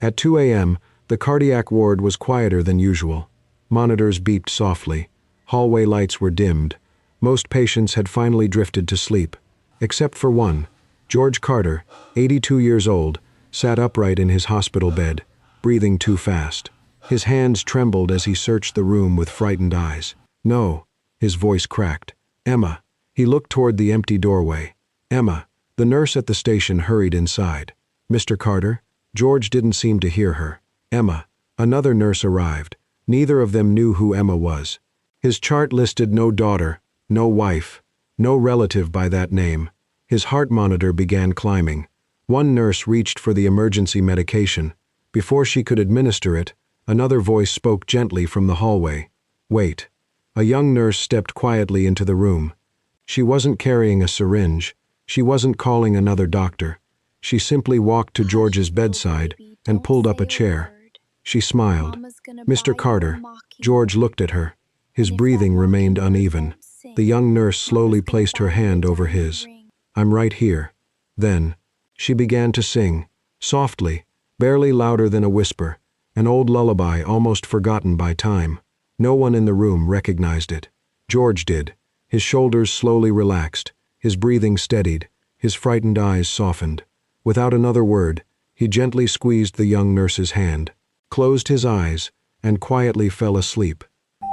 At 2 a.m., the cardiac ward was quieter than usual. Monitors beeped softly. Hallway lights were dimmed. Most patients had finally drifted to sleep. Except for one. George Carter, 82 years old, sat upright in his hospital bed, breathing too fast. His hands trembled as he searched the room with frightened eyes. "No," his voice cracked. "Emma." He looked toward the empty doorway. "Emma." The nurse at the station hurried inside. "Mr. Carter?" George didn't seem to hear her. "Emma." Another nurse arrived. Neither of them knew who Emma was. His chart listed no daughter, no wife, no relative by that name. His heart monitor began climbing. One nurse reached for the emergency medication. Before she could administer it, another voice spoke gently from the hallway. "Wait." A young nurse stepped quietly into the room. She wasn't carrying a syringe. She wasn't calling another doctor. She simply walked to George's bedside and pulled up a chair. She smiled. "Mr. Carter." George looked at her. His breathing remained uneven. The young nurse slowly placed her hand over his. "I'm right here." Then, she began to sing, softly, barely louder than a whisper, an old lullaby almost forgotten by time. No one in the room recognized it. George did. His shoulders slowly relaxed, his breathing steadied, his frightened eyes softened. Without another word, he gently squeezed the young nurse's hand, closed his eyes, and quietly fell asleep.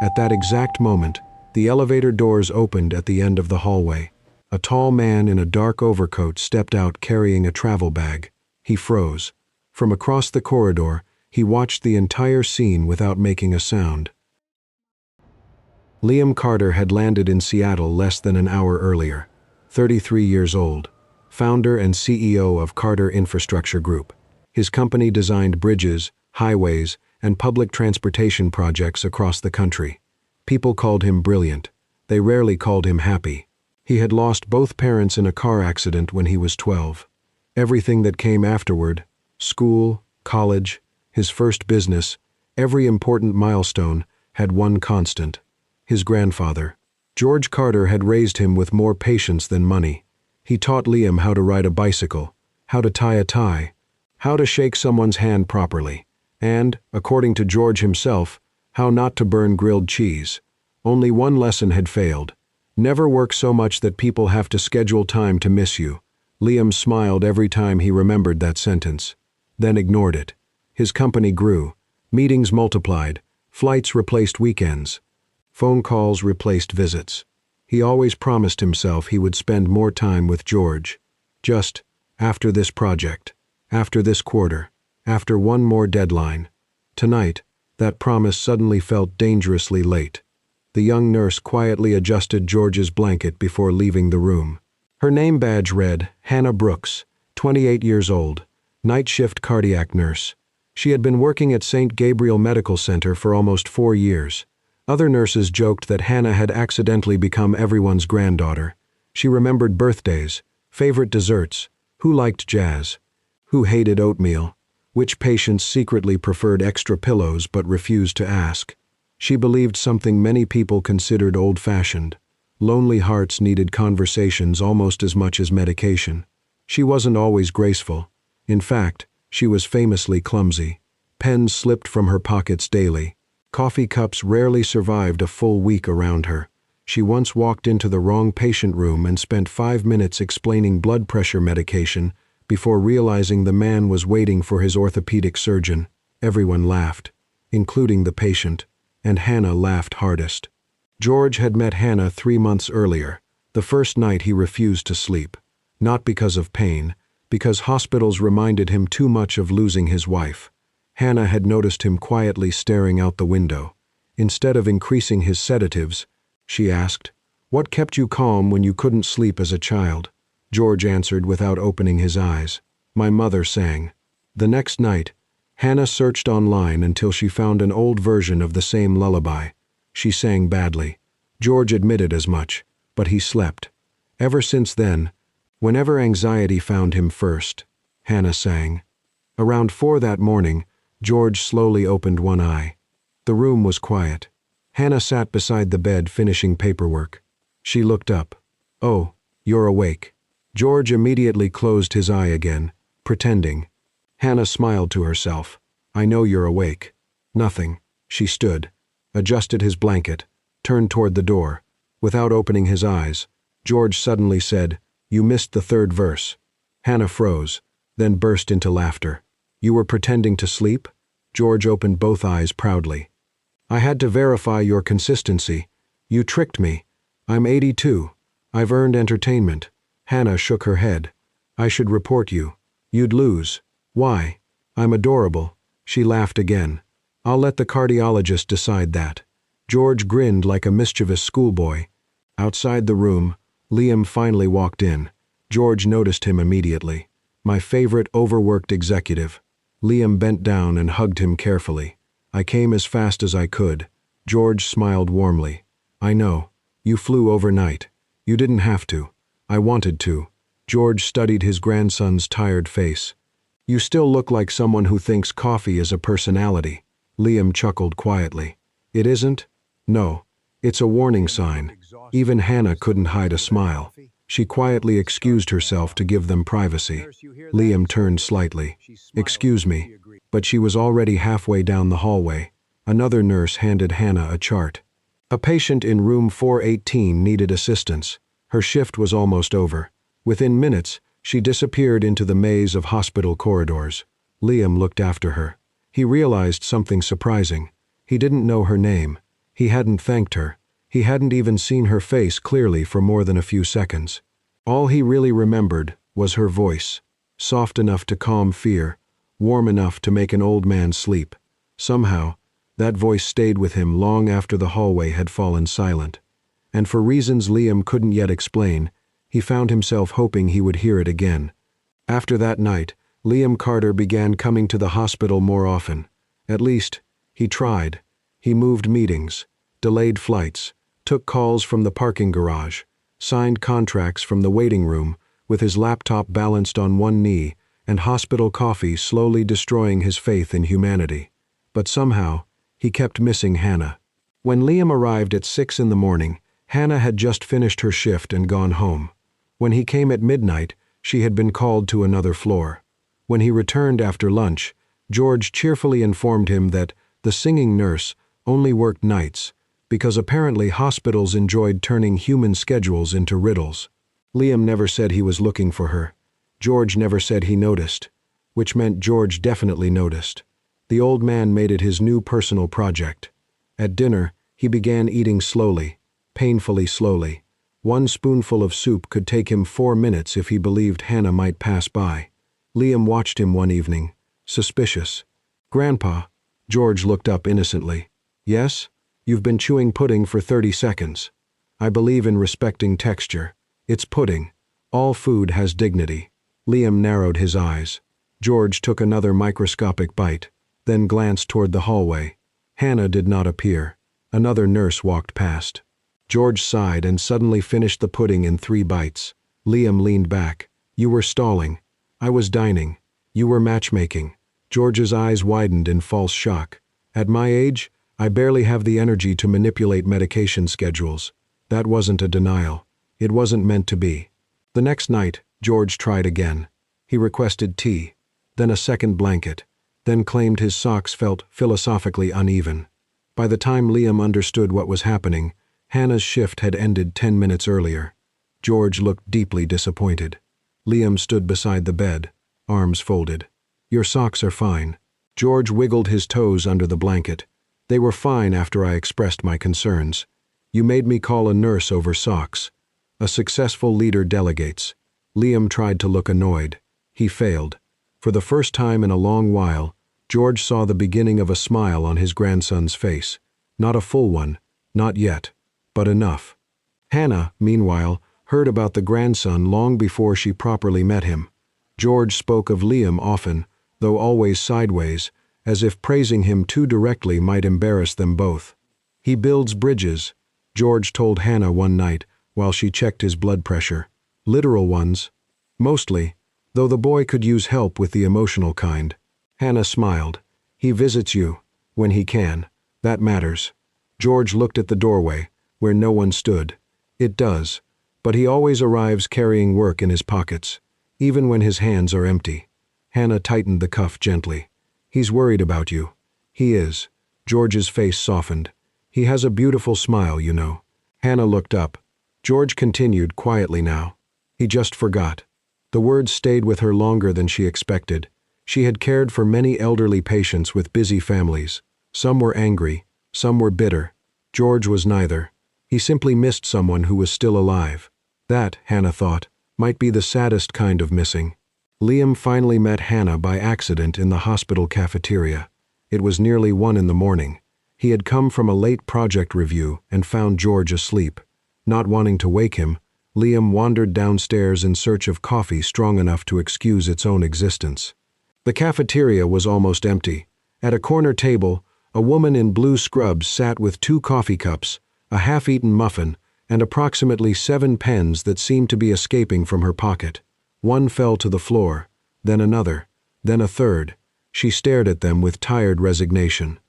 At that exact moment, the elevator doors opened at the end of the hallway. A tall man in a dark overcoat stepped out carrying a travel bag. He froze. From across the corridor, he watched the entire scene without making a sound. Liam Carter had landed in Seattle less than an hour earlier, 33 years old, founder and CEO of Carter Infrastructure Group. His company designed bridges, highways, and public transportation projects across the country. People called him brilliant. They rarely called him happy. He had lost both parents in a car accident when he was 12. Everything that came afterward, school, college, his first business, every important milestone, had one constant: his grandfather. George Carter had raised him with more patience than money. He taught Liam how to ride a bicycle, how to tie a tie, how to shake someone's hand properly, and, according to George himself, how not to burn grilled cheese. Only one lesson had failed. Never work so much that people have to schedule time to miss you. Liam smiled every time he remembered that sentence, then ignored it. His company grew. Meetings multiplied. Flights replaced weekends. Phone calls replaced visits. He always promised himself he would spend more time with George. Just, after this project, after this quarter, after one more deadline. Tonight, that promise suddenly felt dangerously late. The young nurse quietly adjusted George's blanket before leaving the room. Her name badge read, Hannah Brooks, 28 years old, night shift cardiac nurse. She had been working at St. Gabriel Medical Center for almost 4 years. Other nurses joked that Hannah had accidentally become everyone's granddaughter. She remembered birthdays, favorite desserts, who liked jazz, who hated oatmeal, which patients secretly preferred extra pillows but refused to ask. She believed something many people considered old-fashioned. Lonely hearts needed conversations almost as much as medication. She wasn't always graceful. In fact, she was famously clumsy. Pens slipped from her pockets daily. Coffee cups rarely survived a full week around her. She once walked into the wrong patient room and spent 5 minutes explaining blood pressure medication before realizing the man was waiting for his orthopedic surgeon. Everyone laughed, including the patient, and Hannah laughed hardest. George had met Hannah 3 months earlier, the first night he refused to sleep. Not because of pain, because hospitals reminded him too much of losing his wife. Hannah had noticed him quietly staring out the window. Instead of increasing his sedatives, she asked, "What kept you calm when you couldn't sleep as a child?" George answered without opening his eyes. "My mother sang." The next night, Hannah searched online until she found an old version of the same lullaby. She sang badly. George admitted as much, but he slept. Ever since then, whenever anxiety found him first, Hannah sang. Around 4 that morning, George slowly opened one eye. The room was quiet. Hannah sat beside the bed finishing paperwork. She looked up. "Oh, you're awake." George immediately closed his eye again, pretending. Hannah smiled to herself. I know you're awake." "Nothing." She stood, adjusted his blanket, turned toward the door. Without opening his eyes, George suddenly said, "You missed the third verse." Hannah froze, then burst into laughter. "You were pretending to sleep?" George opened both eyes proudly. "I had to verify your consistency. You tricked me. I'm 82. I've earned entertainment." Hannah shook her head. "I should report you. You'd lose." "Why? I'm adorable." She laughed again. "I'll let the cardiologist decide that." George grinned like a mischievous schoolboy. Outside the room, Liam finally walked in. George noticed him immediately. "My favorite overworked executive." Liam bent down and hugged him carefully. "I came as fast as I could." George smiled warmly. "I know. You flew overnight. You didn't have to. I wanted to." George studied his grandson's tired face. "You still look like someone who thinks coffee is a personality." Liam chuckled quietly. "It isn't? No. It's a warning sign." Even Hannah couldn't hide a smile. She quietly excused herself to give them privacy. Liam turned slightly. "Excuse me." But she was already halfway down the hallway. Another nurse handed Hannah a chart. A patient in room 418 needed assistance. Her shift was almost over. Within minutes, she disappeared into the maze of hospital corridors. Liam looked after her. He realized something surprising. He didn't know her name. He hadn't thanked her. He hadn't even seen her face clearly for more than a few seconds. All he really remembered was her voice, soft enough to calm fear, warm enough to make an old man sleep. Somehow, that voice stayed with him long after the hallway had fallen silent. And for reasons Liam couldn't yet explain, he found himself hoping he would hear it again. After that night, Liam Carter began coming to the hospital more often. At least, he tried. He moved meetings, delayed flights, took calls from the parking garage, signed contracts from the waiting room, with his laptop balanced on one knee and hospital coffee slowly destroying his faith in humanity. But somehow, he kept missing Hannah. When Liam arrived at 6 in the morning, Hannah had just finished her shift and gone home. When he came at midnight, she had been called to another floor. When he returned after lunch, George cheerfully informed him that the singing nurse only worked nights, because apparently hospitals enjoyed turning human schedules into riddles. Liam never said he was looking for her. George never said he noticed, which meant George definitely noticed. The old man made it his new personal project. At dinner, he began eating slowly, painfully slowly. One spoonful of soup could take him 4 minutes if he believed Hannah might pass by. Liam watched him one evening, suspicious. "Grandpa," George looked up innocently. "Yes? You've been chewing pudding for 30 seconds. I believe in respecting texture. It's pudding. All food has dignity." Liam narrowed his eyes. George took another microscopic bite, then glanced toward the hallway. Hannah did not appear. Another nurse walked past. George sighed and suddenly finished the pudding in 3 bites. Liam leaned back. "You were stalling. I was dining. You were matchmaking." George's eyes widened in false shock. "At my age, I barely have the energy to manipulate medication schedules." That wasn't a denial. It wasn't meant to be. The next night, George tried again. He requested tea, then a second blanket, then claimed his socks felt philosophically uneven. By the time Liam understood what was happening, Hannah's shift had ended 10 minutes earlier. George looked deeply disappointed. Liam stood beside the bed, arms folded. "Your socks are fine." George wiggled his toes under the blanket. "They were fine after I expressed my concerns. You made me call a nurse over socks. A successful leader delegates." Liam tried to look annoyed. He failed. For the first time in a long while, George saw the beginning of a smile on his grandson's face. Not a full one, not yet, but enough. Hannah, meanwhile, heard about the grandson long before she properly met him. George spoke of Liam often, though always sideways, as if praising him too directly might embarrass them both. "He builds bridges," George told Hannah one night while she checked his blood pressure. "Literal ones. Mostly, though the boy could use help with the emotional kind." Hannah smiled. "He visits you, when he can. That matters." George looked at the doorway, where no one stood. "It does, but he always arrives carrying work in his pockets, even when his hands are empty." Hannah tightened the cuff gently. He's worried about you. He is. George's face softened. He has a beautiful smile, you know. Hannah looked up. George continued quietly now. He just forgot. The words stayed with her longer than she expected. She had cared for many elderly patients with busy families. Some were angry, some were bitter. George was neither. He simply missed someone who was still alive. That, Hannah thought, might be the saddest kind of missing. Liam finally met Hannah by accident in the hospital cafeteria. It was nearly 1 in the morning. He had come from a late project review and found George asleep. Not wanting to wake him, Liam wandered downstairs in search of coffee strong enough to excuse its own existence. The cafeteria was almost empty. At a corner table, a woman in blue scrubs sat with 2 coffee cups, a half-eaten muffin, and approximately 7 pens that seemed to be escaping from her pocket. One fell to the floor, then another, then a third. She stared at them with tired resignation.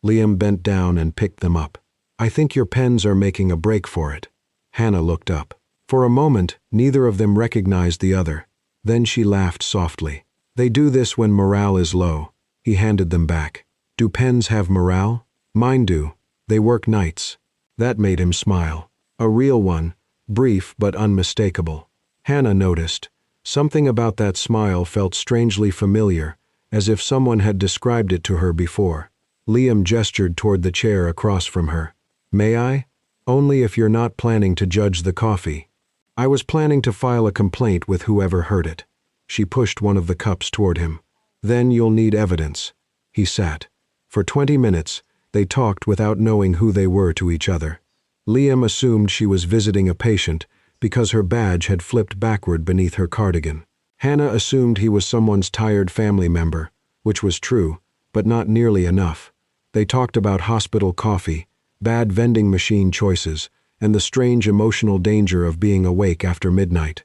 Liam bent down and picked them up. "I think your pens are making a break for it." Hannah looked up. For a moment, neither of them recognized the other. Then she laughed softly. "They do this when morale is low." He handed them back. "Do pens have morale?" "Mine do. They work nights." That made him smile. A real one, brief but unmistakable. Hannah noticed. Something about that smile felt strangely familiar, as if someone had described it to her before. Liam gestured toward the chair across from her. "May I?" "Only if you're not planning to judge the coffee." "I was planning to file a complaint with whoever heard it." She pushed one of the cups toward him. "Then you'll need evidence." He sat. For 20 minutes, they talked without knowing who they were to each other. Liam assumed she was visiting a patient because her badge had flipped backward beneath her cardigan. Hannah assumed he was someone's tired family member, which was true, but not nearly enough. They talked about hospital coffee, bad vending machine choices, and the strange emotional danger of being awake after midnight.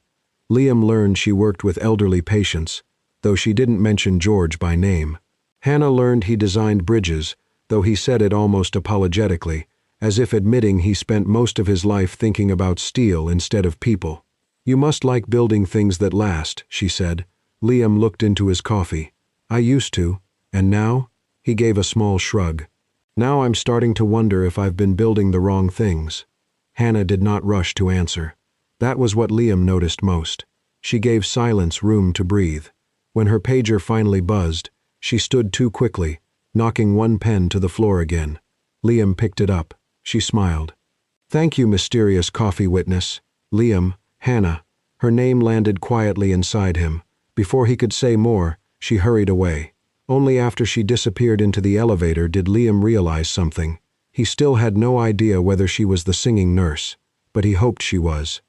Liam learned she worked with elderly patients, though she didn't mention George by name. Hannah learned he designed bridges, though he said it almost apologetically, as if admitting he spent most of his life thinking about steel instead of people. "You must like building things that last," she said. Liam looked into his coffee. "I used to. And now?" He gave a small shrug. "Now I'm starting to wonder if I've been building the wrong things." Hannah did not rush to answer. That was what Liam noticed most. She gave silence room to breathe. When her pager finally buzzed, she stood too quickly, knocking one pen to the floor again. Liam picked it up. She smiled. "Thank you, mysterious coffee witness." "Liam, Hannah." Her name landed quietly inside him. Before he could say more, she hurried away. Only after she disappeared into the elevator did Liam realize something. He still had no idea whether she was the singing nurse, but he hoped she was.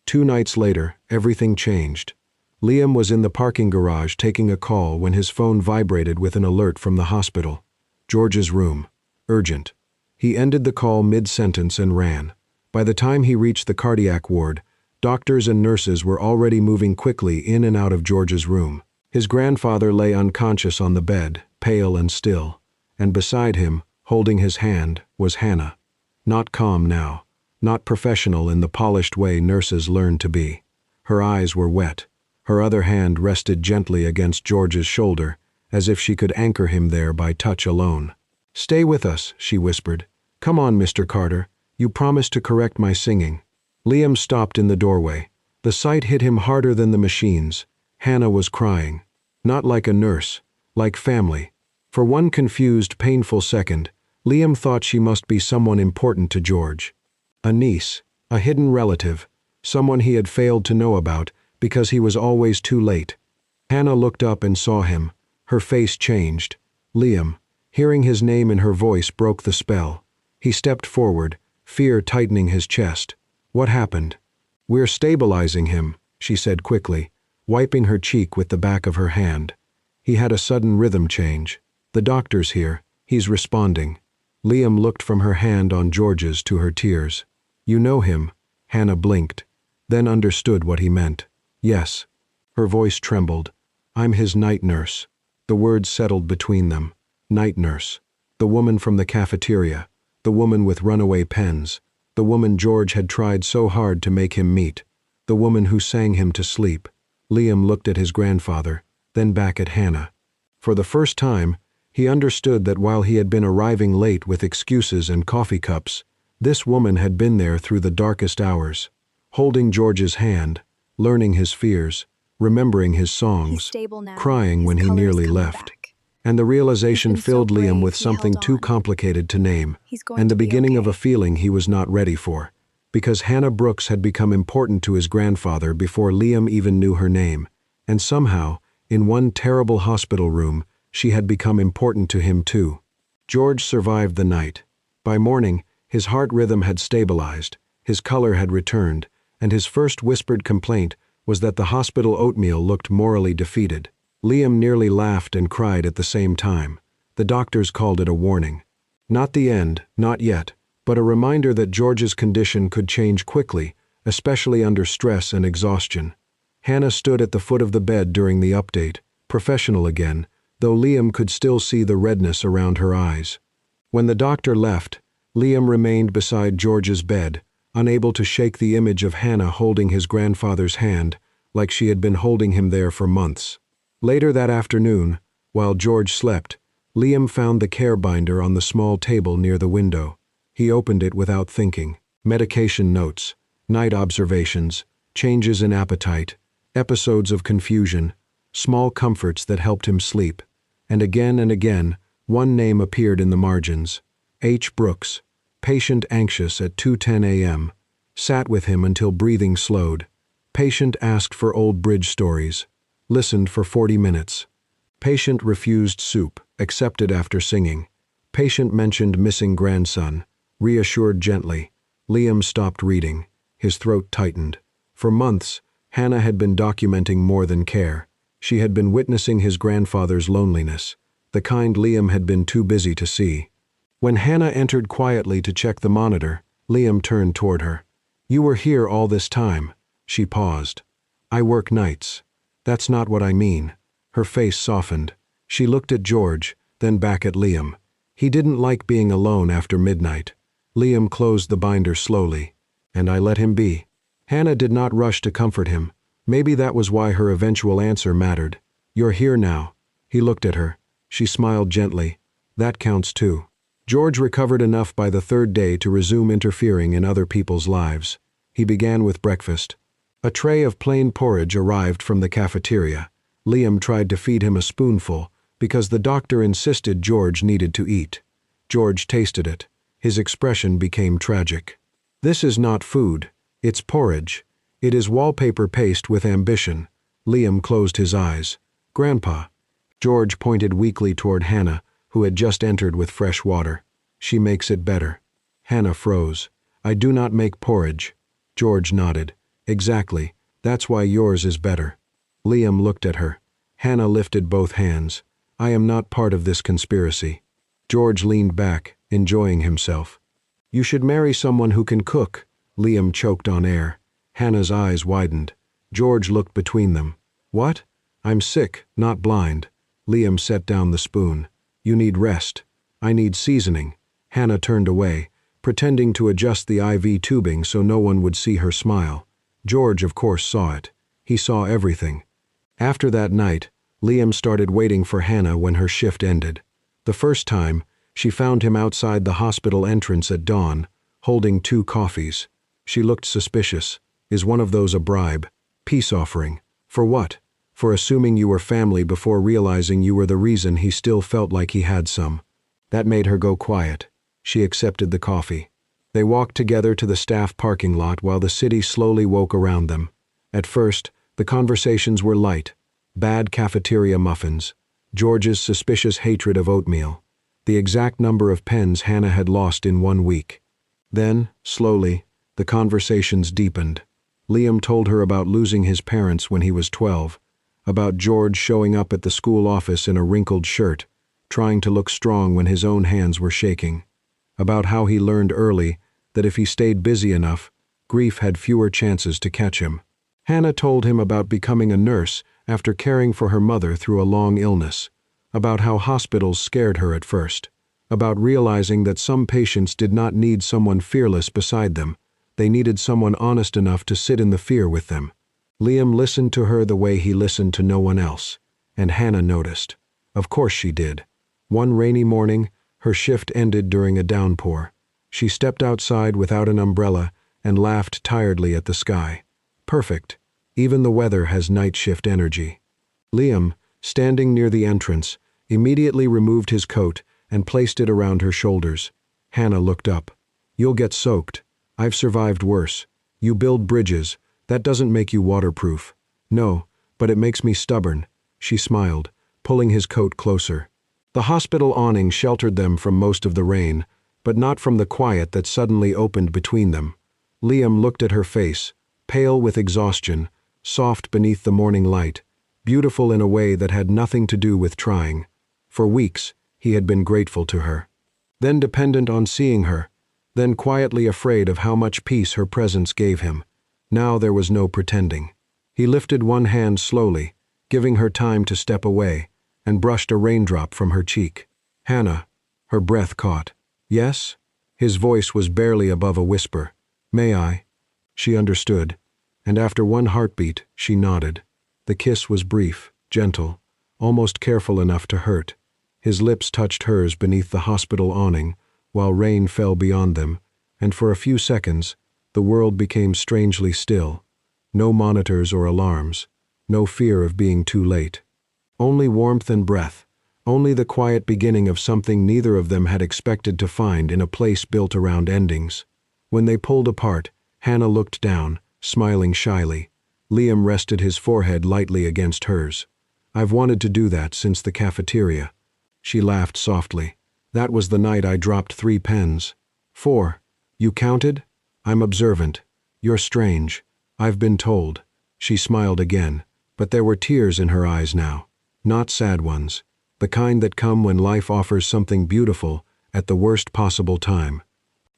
2 nights later, everything changed. Liam was in the parking garage taking a call when his phone vibrated with an alert from the hospital. George's room. Urgent. He ended the call mid-sentence and ran. By the time he reached the cardiac ward, doctors and nurses were already moving quickly in and out of George's room. His grandfather lay unconscious on the bed, pale and still, and beside him, holding his hand, was Hannah. Not calm now, not professional in the polished way nurses learn to be. Her eyes were wet. Her other hand rested gently against George's shoulder, as if she could anchor him there by touch alone. "Stay with us," she whispered. "Come on, Mr. Carter. You promised to correct my singing." Liam stopped in the doorway. The sight hit him harder than the machines. Hannah was crying. Not like a nurse, like family. For one confused, painful second, Liam thought she must be someone important to George. A niece, a hidden relative, someone he had failed to know about because he was always too late. Hannah looked up and saw him. Her face changed. Liam, hearing his name in her voice, broke the spell. He stepped forward, fear tightening his chest. "What happened?" "We're stabilizing him," she said quickly, wiping her cheek with the back of her hand. He had a sudden rhythm change. "The doctor's here. He's responding." Liam looked from her hand on George's to her tears. "You know him?" Hannah blinked, then understood what he meant. "Yes." Her voice trembled. "I'm his night nurse." The words settled between them. Night nurse. The woman from the cafeteria. The woman with runaway pens. The woman George had tried so hard to make him meet. The woman who sang him to sleep. Liam looked at his grandfather. then back at Hannah. For the first time, he understood that while he had been arriving late with excuses and coffee cups, this woman had been there through the darkest hours, holding George's hand, learning his fears, remembering his songs, crying when he nearly left. And the realization filled Liam with something too complicated to name, and the beginning of a feeling he was not ready for, because Hannah Brooks had become important to his grandfather before Liam even knew her name, and somehow, in one terrible hospital room, she had become important to him too. George survived the night. By morning, his heart rhythm had stabilized, his color had returned, and his first whispered complaint was that the hospital oatmeal looked morally defeated. Liam nearly laughed and cried at the same time. The doctors called it a warning. Not the end, not yet, but a reminder that George's condition could change quickly, especially under stress and exhaustion. Hannah stood at the foot of the bed during the update, professional again, though Liam could still see the redness around her eyes. When the doctor left, Liam remained beside George's bed, unable to shake the image of Hannah holding his grandfather's hand, like she had been holding him there for months. Later that afternoon, while George slept, Liam found the care binder on the small table near the window. He opened it without thinking. Medication notes, night observations, changes in appetite, episodes of confusion, small comforts that helped him sleep. And again, one name appeared in the margins. H. Brooks, patient anxious at 2:10 a.m., sat with him until breathing slowed. Patient asked for old bridge stories. Listened for 40 minutes. Patient refused soup, accepted after singing. Patient mentioned missing grandson, reassured gently. Liam stopped reading. His throat tightened. For months, Hannah had been documenting more than care. She had been witnessing his grandfather's loneliness, the kind Liam had been too busy to see. When Hannah entered quietly to check the monitor, Liam turned toward her. "You were here all this time." She paused. "I work nights." "That's not what I mean." Her face softened. She looked at George, then back at Liam. He didn't like being alone after midnight. Liam closed the binder slowly. "And I let him be." Hannah did not rush to comfort him. Maybe that was why her eventual answer mattered. "You're here now." He looked at her. She smiled gently. "That counts too." George recovered enough by the third day to resume interfering in other people's lives. He began with breakfast. A tray of plain porridge arrived from the cafeteria. Liam tried to feed him a spoonful, because the doctor insisted George needed to eat. George tasted it. His expression became tragic. "This is not food. It's porridge. It is wallpaper paste with ambition." Liam closed his eyes. "Grandpa." George pointed weakly toward Hannah, who had just entered with fresh water. "She makes it better." Hannah froze. "I do not make porridge." George nodded. "Exactly. That's why yours is better." Liam looked at her. Hannah lifted both hands. "I am not part of this conspiracy." George leaned back, enjoying himself. "You should marry someone who can cook." Liam choked on air. Hannah's eyes widened. George looked between them. "What?" "I'm sick, not blind." Liam set down the spoon. "You need rest." "I need seasoning." Hannah turned away, pretending to adjust the IV tubing so no one would see her smile. George, of course, saw it. He saw everything. After that night, Liam started waiting for Hannah when her shift ended. The first time, she found him outside the hospital entrance at dawn, holding 2 coffees. She looked suspicious. "Is one of those a bribe? Peace offering? For what?" "For assuming you were family before realizing you were the reason he still felt like he had some." That made her go quiet. She accepted the coffee. They walked together to the staff parking lot while the city slowly woke around them. At first, the conversations were light. Bad cafeteria muffins. George's suspicious hatred of oatmeal. The exact number of pens Hannah had lost in 1 week. Then, slowly, the conversations deepened. Liam told her about losing his parents when he was 12, about George showing up at the school office in a wrinkled shirt, trying to look strong when his own hands were shaking, about how he learned early that if he stayed busy enough, grief had fewer chances to catch him. Hannah told him about becoming a nurse after caring for her mother through a long illness, about how hospitals scared her at first, about realizing that some patients did not need someone fearless beside them, they needed someone honest enough to sit in the fear with them. Liam listened to her the way he listened to no one else. and Hannah noticed. Of course she did. One rainy morning, her shift ended during a downpour. She stepped outside without an umbrella and laughed tiredly at the sky. Perfect. Even the weather has night shift energy. Liam, standing near the entrance, immediately removed his coat and placed it around her shoulders. Hannah looked up. You'll get soaked. I've survived worse. You build bridges. That doesn't make you waterproof. No, but it makes me stubborn. She smiled, pulling his coat closer. The hospital awning sheltered them from most of the rain, but not from the quiet that suddenly opened between them. Liam looked at her face, pale with exhaustion, soft beneath the morning light, beautiful in a way that had nothing to do with trying. For weeks, he had been grateful to her. Then dependent on seeing her, then quietly afraid of how much peace her presence gave him. Now there was no pretending. He lifted one hand slowly, giving her time to step away, and brushed a raindrop from her cheek. Hannah, her breath caught. Yes? His voice was barely above a whisper. May I? She understood, and after one heartbeat, she nodded. The kiss was brief, gentle, almost careful enough to hurt. His lips touched hers beneath the hospital awning, while rain fell beyond them, and for a few seconds, the world became strangely still. No monitors or alarms, no fear of being too late. Only warmth and breath, only the quiet beginning of something neither of them had expected to find in a place built around endings. When they pulled apart, Hannah looked down, smiling shyly. Liam rested his forehead lightly against hers. I've wanted to do that since the cafeteria. She laughed softly. That was the night I dropped 3 pens. 4. You counted? I'm observant. You're strange. I've been told. She smiled again, but there were tears in her eyes now. Not sad ones. The kind that come when life offers something beautiful at the worst possible time.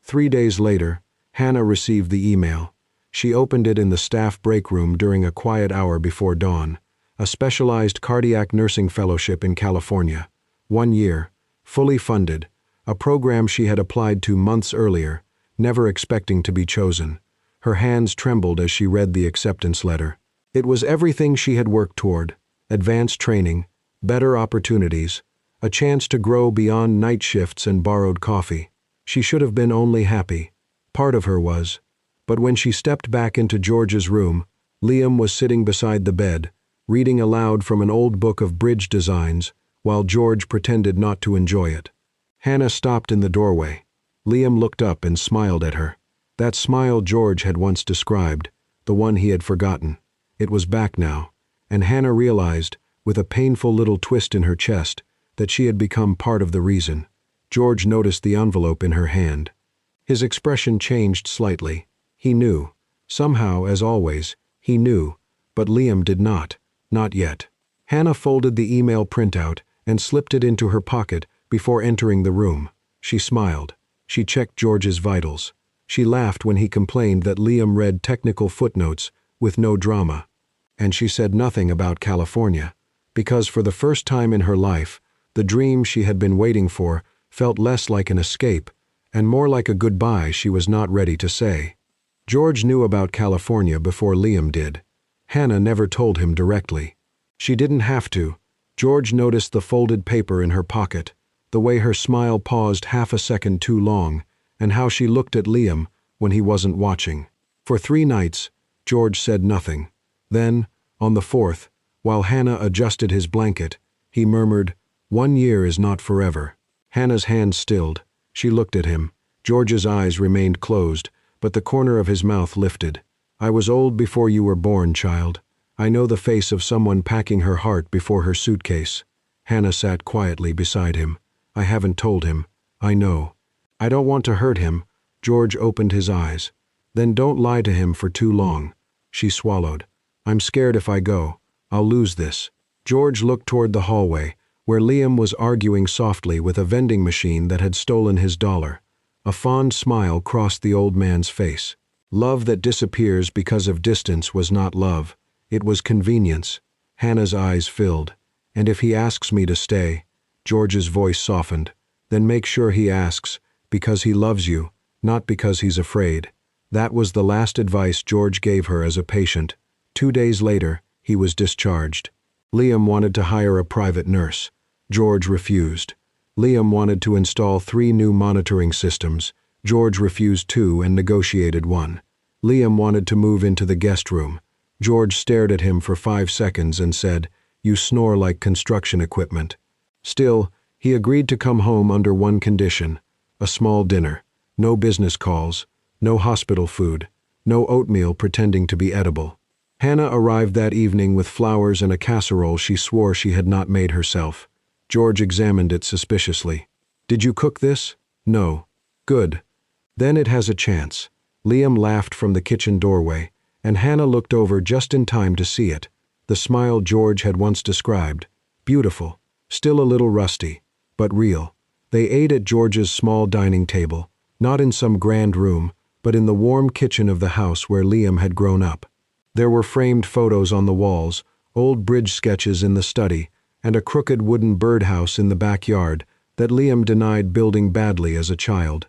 3 days later, Hannah received the email. She opened it in the staff break room during a quiet hour before dawn. A specialized cardiac nursing fellowship in California. 1 year. Fully funded. A program she had applied to months earlier, never expecting to be chosen. Her hands trembled as she read the acceptance letter. It was everything she had worked toward. Advanced training, better opportunities, a chance to grow beyond night shifts and borrowed coffee. She should have been only happy. Part of her was. But when she stepped back into George's room, Liam was sitting beside the bed, reading aloud from an old book of bridge designs, while George pretended not to enjoy it. Hannah stopped in the doorway. Liam looked up and smiled at her. That smile George had once described, the one he had forgotten. It was back now, and Hannah realized, with a painful little twist in her chest, that she had become part of the reason. George noticed the envelope in her hand. His expression changed slightly. He knew. Somehow, as always, he knew, but Liam did not yet. Hannah folded the email printout and slipped it into her pocket before entering the room. She smiled. She checked George's vitals. She laughed when he complained that Liam read technical footnotes with no drama. And she said nothing about California, because for the first time in her life, the dream she had been waiting for felt less like an escape and more like a goodbye she was not ready to say. George knew about California before Liam did. Hannah never told him directly. She didn't have to. George noticed the folded paper in her pocket, the way her smile paused half a second too long, and how she looked at Liam when he wasn't watching. For 3 nights, George said nothing. Then, on the 4th, while Hannah adjusted his blanket, he murmured, 1 year is not forever. Hannah's hand stilled. She looked at him. George's eyes remained closed, but the corner of his mouth lifted. I was old before you were born, child. I know the face of someone packing her heart before her suitcase. Hannah sat quietly beside him. I haven't told him. I know. I don't want to hurt him. George opened his eyes. Then don't lie to him for too long. She swallowed. I'm scared if I go, I'll lose this. George looked toward the hallway, where Liam was arguing softly with a vending machine that had stolen his dollar. A fond smile crossed the old man's face. Love that disappears because of distance was not love. It was convenience. Hannah's eyes filled. And if he asks me to stay, George's voice softened, then make sure he asks, because he loves you, not because he's afraid. That was the last advice George gave her as a patient. 2 days later, he was discharged. Liam wanted to hire a private nurse. George refused. Liam wanted to install 3 new monitoring systems. George refused 2 and negotiated 1. Liam wanted to move into the guest room. George stared at him for 5 seconds and said, "You snore like construction equipment." Still, he agreed to come home under one condition: a small dinner. No business calls, no hospital food, no oatmeal pretending to be edible. Hannah arrived that evening with flowers and a casserole she swore she had not made herself. George examined it suspiciously. "Did you cook this?" "No." "Good. Then it has a chance." Liam laughed from the kitchen doorway, and Hannah looked over just in time to see it. The smile George had once described. Beautiful, still a little rusty, but real. They ate at George's small dining table, not in some grand room, but in the warm kitchen of the house where Liam had grown up. There were framed photos on the walls, old bridge sketches in the study, and a crooked wooden birdhouse in the backyard that Liam denied building badly as a child.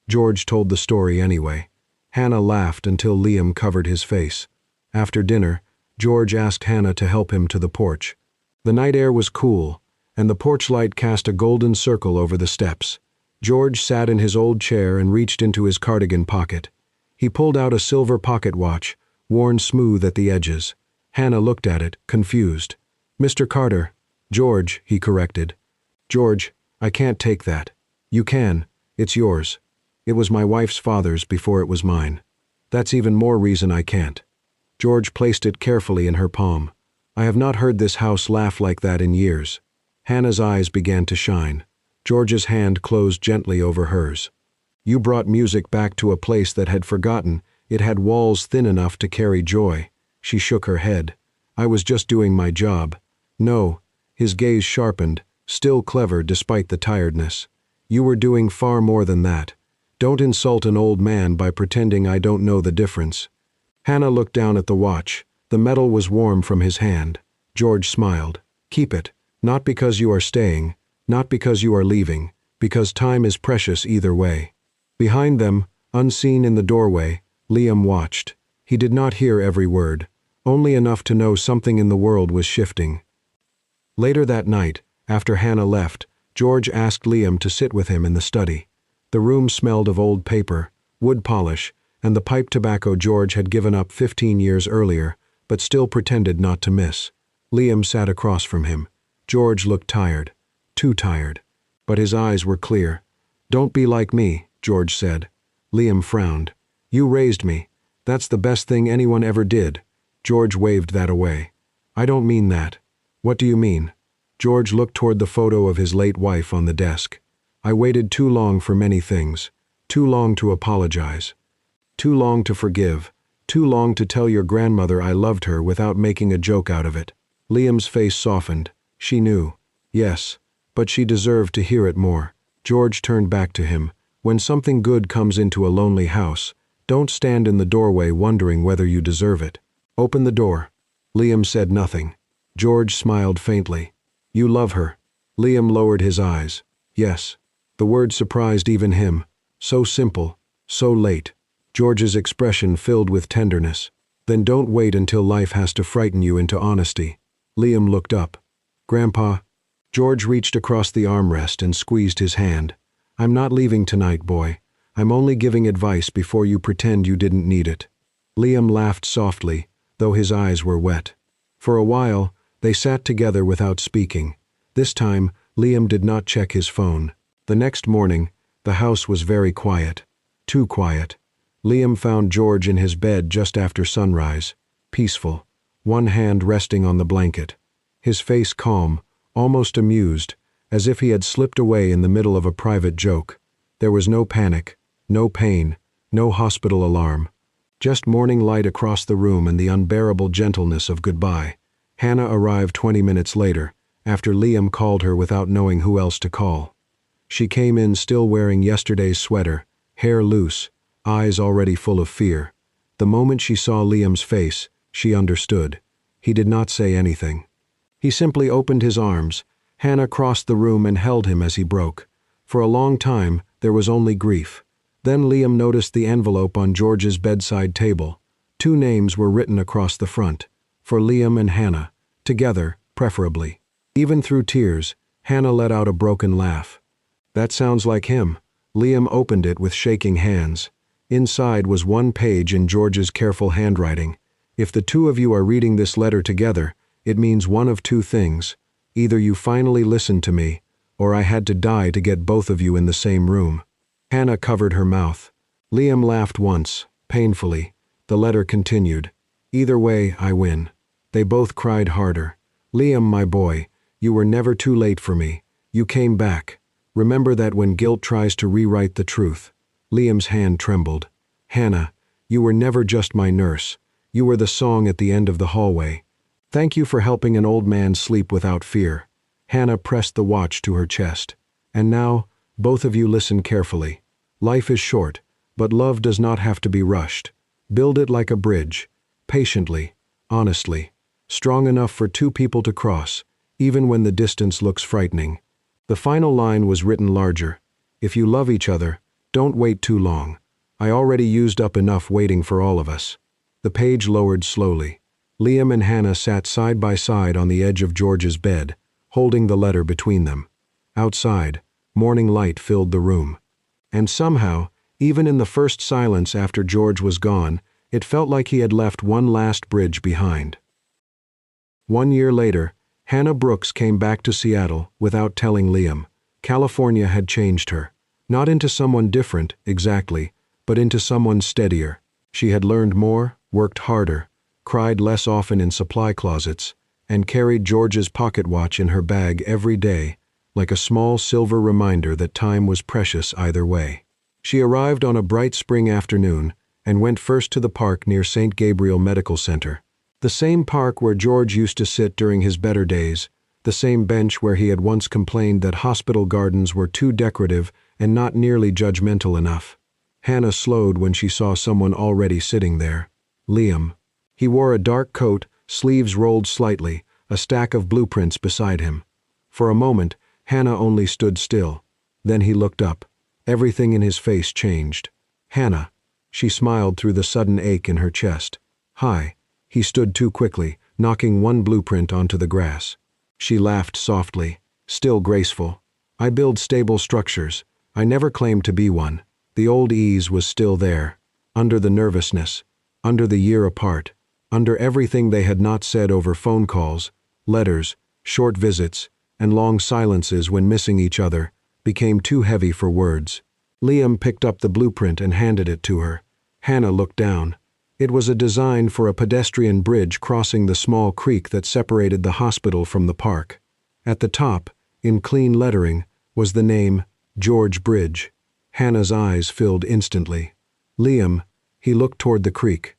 George told the story anyway. Hannah laughed until Liam covered his face. After dinner, George asked Hannah to help him to the porch. The night air was cool, and the porch light cast a golden circle over the steps. George sat in his old chair and reached into his cardigan pocket. He pulled out a silver pocket watch, worn smooth at the edges. Hannah looked at it, confused. "Mr. Carter." "George," he corrected. "George, I can't take that." "You can. It's yours. It was my wife's father's before it was mine. That's even more reason I can't." George placed it carefully in her palm. "I have not heard this house laugh like that in years." Hannah's eyes began to shine. George's hand closed gently over hers. "You brought music back to a place that had forgotten it had walls thin enough to carry joy." She shook her head. "I was just doing my job." "No." His gaze sharpened, still clever despite the tiredness. "You were doing far more than that. Don't insult an old man by pretending I don't know the difference." Hannah looked down at the watch. The metal was warm from his hand. George smiled. "Keep it, not because you are staying, not because you are leaving, because time is precious either way." Behind them, unseen in the doorway, Liam watched. He did not hear every word, only enough to know something in the world was shifting. Later that night, after Hannah left, George asked Liam to sit with him in the study. The room smelled of old paper, wood polish, and the pipe tobacco George had given up 15 years earlier, but still pretended not to miss. Liam sat across from him. George looked tired, too tired, but his eyes were clear. "Don't be like me," George said. Liam frowned. "You raised me. That's the best thing anyone ever did." George waved that away. "I don't mean that." "What do you mean?" George looked toward the photo of his late wife on the desk. "I waited too long for many things. Too long to apologize. Too long to forgive. Too long to tell your grandmother I loved her without making a joke out of it." Liam's face softened. She knew. Yes, but she deserved to hear it more. George turned back to him. "When something good comes into a lonely house, don't stand in the doorway wondering whether you deserve it. Open the door." Liam said nothing. George smiled faintly. "You love her." Liam lowered his eyes. "Yes." The word surprised even him. So simple, so late. George's expression filled with tenderness. "Then don't wait until life has to frighten you into honesty." Liam looked up. "Grandpa." George reached across the armrest and squeezed his hand. "I'm not leaving tonight, boy. I'm only giving advice before you pretend you didn't need it." Liam laughed softly, though his eyes were wet. For a while, they sat together without speaking. This time, Liam did not check his phone. The next morning, the house was very quiet. Too quiet. Liam found George in his bed just after sunrise, peaceful, one hand resting on the blanket. His face calm, almost amused, as if he had slipped away in the middle of a private joke. There was no panic, no pain, no hospital alarm. Just morning light across the room and the unbearable gentleness of goodbye. Hannah arrived 20 minutes later, after Liam called her without knowing who else to call. She came in still wearing yesterday's sweater, hair loose, eyes already full of fear. The moment she saw Liam's face, she understood. He did not say anything. He simply opened his arms. Hannah crossed the room and held him as he broke. For a long time, there was only grief. Then Liam noticed the envelope on George's bedside table. 2 names were written across the front. For Liam and Hannah. Together, preferably. Even through tears, Hannah let out a broken laugh. That sounds like him. Liam opened it with shaking hands. Inside was one page in George's careful handwriting. If the two of you are reading this letter together, it means one of two things. Either you finally listened to me, or I had to die to get both of you in the same room. Hannah covered her mouth. Liam laughed once, painfully. The letter continued. Either way, I win. They both cried harder. Liam, my boy, you were never too late for me. You came back. Remember that when guilt tries to rewrite the truth. Liam's hand trembled. Hannah, you were never just my nurse. You were the song at the end of the hallway. Thank you for helping an old man sleep without fear. Hannah pressed the watch to her chest. And now, both of you listen carefully. Life is short, but love does not have to be rushed. Build it like a bridge. Patiently, honestly. Strong enough for two people to cross, even when the distance looks frightening. The final line was written larger. If you love each other, don't wait too long. I already used up enough waiting for all of us. The page lowered slowly. Liam and Hannah sat side by side on the edge of George's bed, holding the letter between them. Outside, morning light filled the room. And somehow, even in the first silence after George was gone, it felt like he had left one last bridge behind. 1 year later, Hannah Brooks came back to Seattle without telling Liam. California had changed her. Not into someone different, exactly, but into someone steadier. She had learned more, worked harder, cried less often in supply closets, and carried George's pocket watch in her bag every day, like a small silver reminder that time was precious either way. She arrived on a bright spring afternoon and went first to the park near St. Gabriel Medical Center. The same park where George used to sit during his better days, the same bench where he had once complained that hospital gardens were too decorative and not nearly judgmental enough. Hannah slowed when she saw someone already sitting there. Liam. He wore a dark coat, sleeves rolled slightly, a stack of blueprints beside him. For a moment, Hannah only stood still. Then he looked up. Everything in his face changed. Hannah. She smiled through the sudden ache in her chest. Hi. He stood too quickly, knocking one blueprint onto the grass. She laughed softly, still graceful. I build stable structures. I never claimed to be one. The old ease was still there, under the nervousness, under the year apart, under everything they had not said over phone calls, letters, short visits, and long silences when missing each other, became too heavy for words. Liam picked up the blueprint and handed it to her. Hannah looked down. It was a design for a pedestrian bridge crossing the small creek that separated the hospital from the park. At the top, in clean lettering, was the name George Bridge. Hannah's eyes filled instantly. Liam, he looked toward the creek.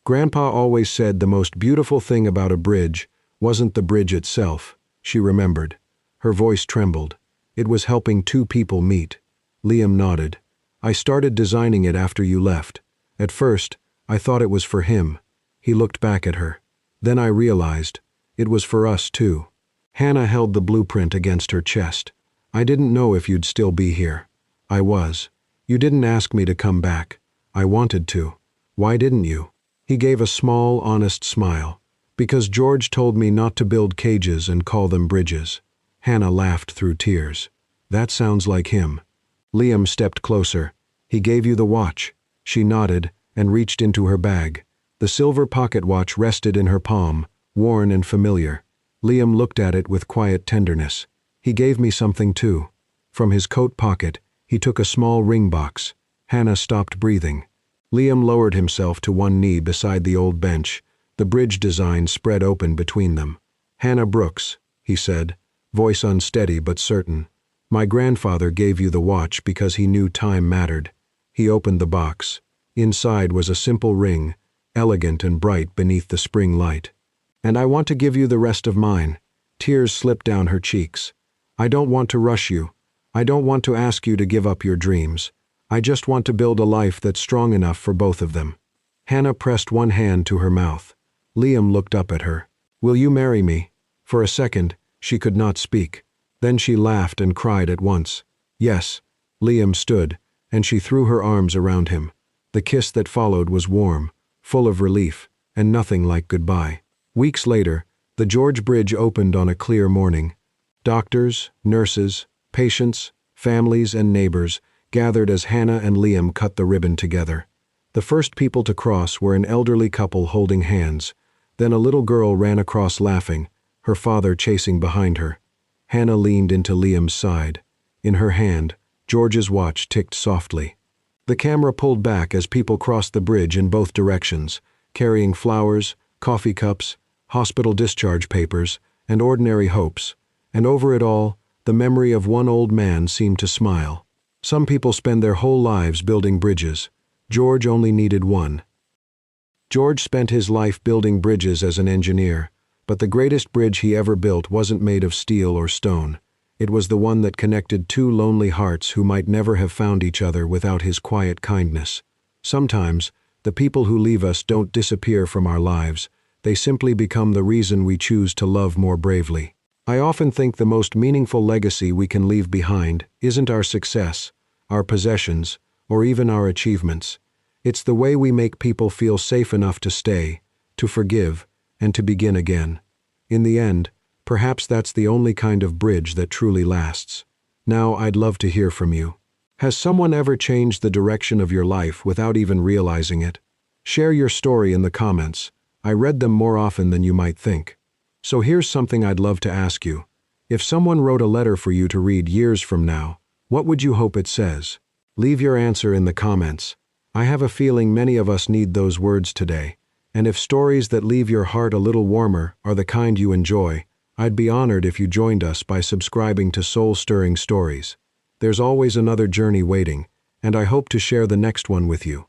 Grandpa always said the most beautiful thing about a bridge wasn't the bridge itself, she remembered. Her voice trembled. It was helping two people meet. Liam nodded. I started designing it after you left. At first, I thought it was for him. He looked back at her. Then I realized it was for us too. Hannah held the blueprint against her chest. I didn't know if you'd still be here. I was. You didn't ask me to come back. I wanted to. Why didn't you? He gave a small, honest smile. Because George told me not to build cages and call them bridges. Hannah laughed through tears. That sounds like him. Liam stepped closer. He gave you the watch. She nodded and reached into her bag. The silver pocket watch rested in her palm, worn and familiar. Liam looked at it with quiet tenderness. He gave me something too. From his coat pocket, he took a small ring box. Hannah stopped breathing. Liam lowered himself to one knee beside the old bench, the bridge design spread open between them. Hannah Brooks, he said, voice unsteady but certain. My grandfather gave you the watch because he knew time mattered. He opened the box. Inside was a simple ring, elegant and bright beneath the spring light. And I want to give you the rest of mine. Tears slipped down her cheeks. I don't want to rush you. I don't want to ask you to give up your dreams. I just want to build a life that's strong enough for both of them. Hannah pressed one hand to her mouth. Liam looked up at her. Will you marry me? For a second, she could not speak. Then she laughed and cried at once. Yes. Liam stood, and she threw her arms around him. The kiss that followed was warm, full of relief, and nothing like goodbye. Weeks later, The George Bridge opened on a clear morning. Doctors, nurses, patients, families, and neighbors gathered as Hannah and Liam cut the ribbon together. The first people to cross were an elderly couple holding hands. Then a little girl ran across laughing, her father chasing behind her. Hannah leaned into Liam's side. In her hand, George's watch ticked softly. The camera pulled back as people crossed the bridge in both directions, carrying flowers, coffee cups, hospital discharge papers, and ordinary hopes. And over it all, the memory of one old man seemed to smile. Some people spend their whole lives building bridges. George only needed one. George spent his life building bridges as an engineer, but the greatest bridge he ever built wasn't made of steel or stone. It was the one that connected two lonely hearts who might never have found each other without his quiet kindness. Sometimes, the people who leave us don't disappear from our lives. They simply become the reason we choose to love more bravely. I often think the most meaningful legacy we can leave behind isn't our success, our possessions, or even our achievements. It's the way we make people feel safe enough to stay, to forgive, and to begin again. In the end, perhaps that's the only kind of bridge that truly lasts. Now, I'd love to hear from you. Has someone ever changed the direction of your life without even realizing it? Share your story in the comments. I read them more often than you might think. So here's something I'd love to ask you. If someone wrote a letter for you to read years from now, what would you hope it says? Leave your answer in the comments. I have a feeling many of us need those words today. And if stories that leave your heart a little warmer are the kind you enjoy, I'd be honored if you joined us by subscribing to Soul-Stirring Stories. There's always another journey waiting, and I hope to share the next one with you.